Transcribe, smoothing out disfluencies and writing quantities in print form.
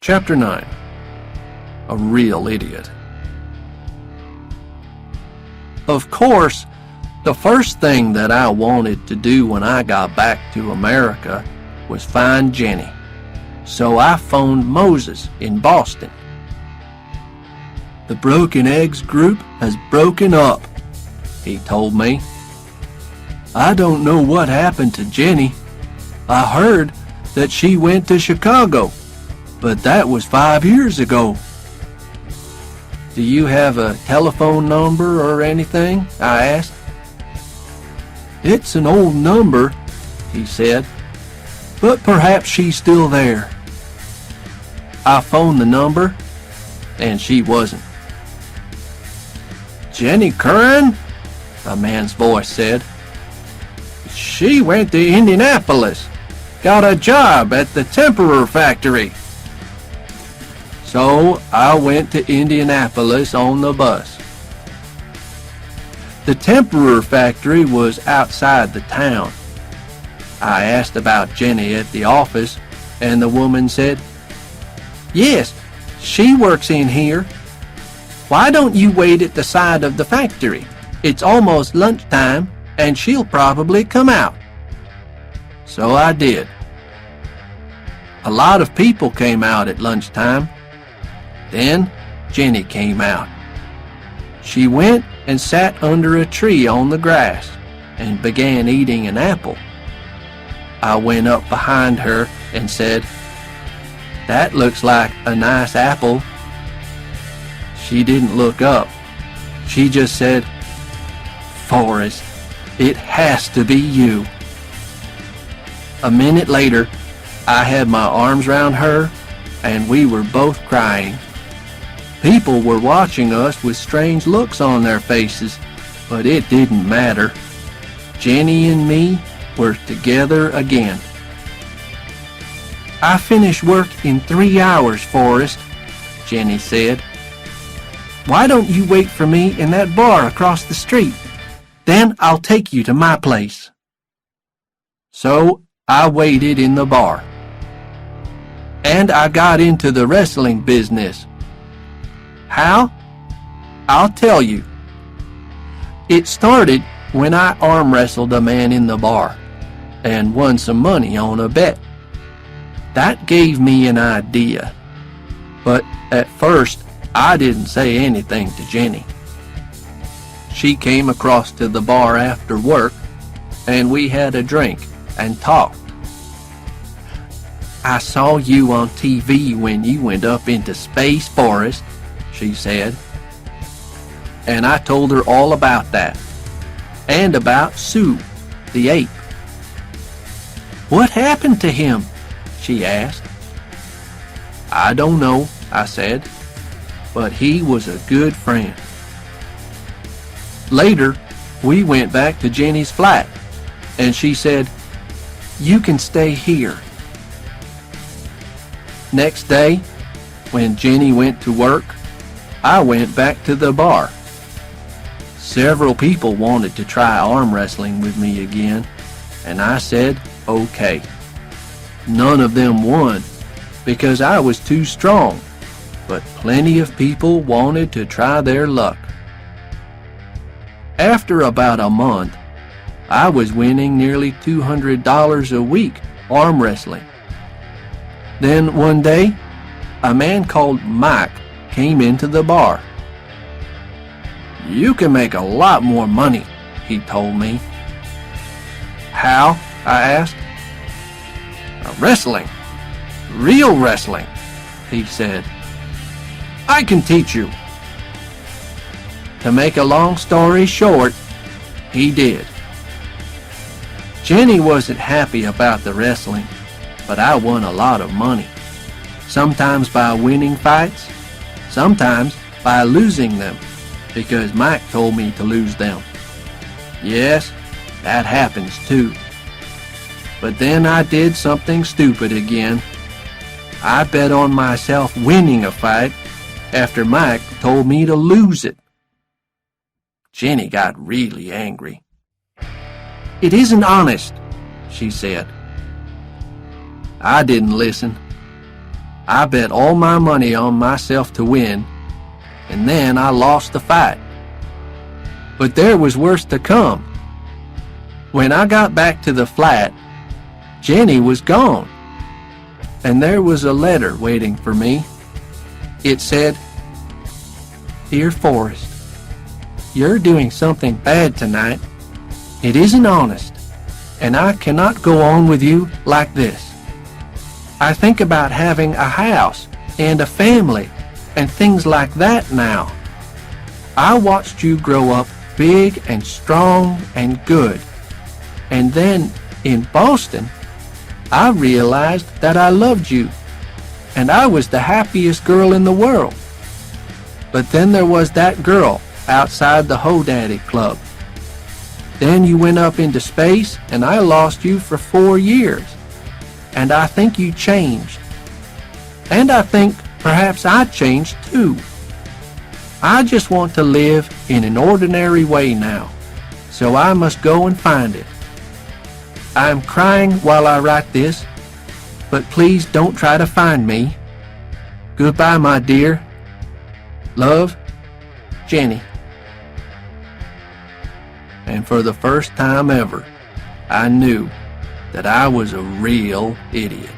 Chapter 9. A Real Idiot. Of course, the first thing that I wanted to do when I got back to America was find Jenny. So I phoned Moses in Boston. "The Broken Eggs group has broken up," he told me. "I don't know what happened to Jenny. I heard that she went to Chicago, but that was 5 years ago." "Do you have a telephone number or anything?" I asked. "It's an old number," he said, "but perhaps she's still there." I phoned the number, and she wasn't. "Jenny Curran?" a man's voice said. "She went to Indianapolis, got a job at the Temporary factory." So I went to Indianapolis on the bus. The Temporary factory was outside the town. I asked about Jenny at the office, and the woman said, "Yes, she works in here. Why don't you wait at the side of the factory? It's almost lunchtime, and she'll probably come out." So I did. A lot of people came out at lunchtime. Then Jenny came out. She went and sat under a tree on the grass and began eating an apple. I went up behind her and said, "That looks like a nice apple." She didn't look up. She just said, "Forrest, it has to be you." A minute later, I had my arms around her, and we were both crying. People were watching us with strange looks on their faces, but it didn't matter. Jenny and me were together again. "I finished work in 3 hours, Forrest," Jenny said. "Why don't you wait for me in that bar across the street? Then I'll take you to my place." So I waited in the bar. And I got into the wrestling business. How? I'll tell you. It started when I arm wrestled a man in the bar and won some money on a bet. That gave me an idea. But at first, I didn't say anything to Jenny. She came across to the bar after work, and we had a drink and talked. "I saw you on TV when you went up into space, Forrest," she said. And I told her all about that, and about Sue, the ape. "What happened to him?" she asked. "I don't know," I said, "but he was a good friend." Later, we went back to Jenny's flat, and she said, "You can stay here." Next day, when Jenny went to work, I went back to the bar. Several people wanted to try arm wrestling with me again, and I said, okay. None of them won, because I was too strong, but plenty of people wanted to try their luck. After about a month, I was winning nearly $200 a week arm wrestling. Then one day, a man called Mike came into the bar. "You can make a lot more money," he told me. "How?" I asked. "Wrestling. Real wrestling," he said. "I can teach you." To make a long story short, he did. Jenny wasn't happy about the wrestling, but I won a lot of money. Sometimes by winning fights, sometimes by losing them, because Mike told me to lose them. Yes, that happens too. But then I did something stupid again. I bet on myself winning a fight after Mike told me to lose it. Jenny got really angry. "It isn't honest," she said. I didn't listen. I bet all my money on myself to win, and then I lost the fight. But there was worse to come. When I got back to the flat, Jenny was gone, and there was a letter waiting for me. It said, "Dear Forrest, you're doing something bad tonight. It isn't honest, and I cannot go on with you like this. I think about having a house and a family and things like that now. I watched you grow up big and strong and good, and then in Boston, I realized that I loved you, and I was the happiest girl in the world. But then there was that girl outside the Ho-Daddy Club. Then you went up into space, and I lost you for 4 years. And I think you changed. And I think perhaps I changed too. I just want to live in an ordinary way now, so I must go and find it. I am crying while I write this, but please don't try to find me. Goodbye, my dear. Love, Jenny." And for the first time ever, I knew that I was a real idiot.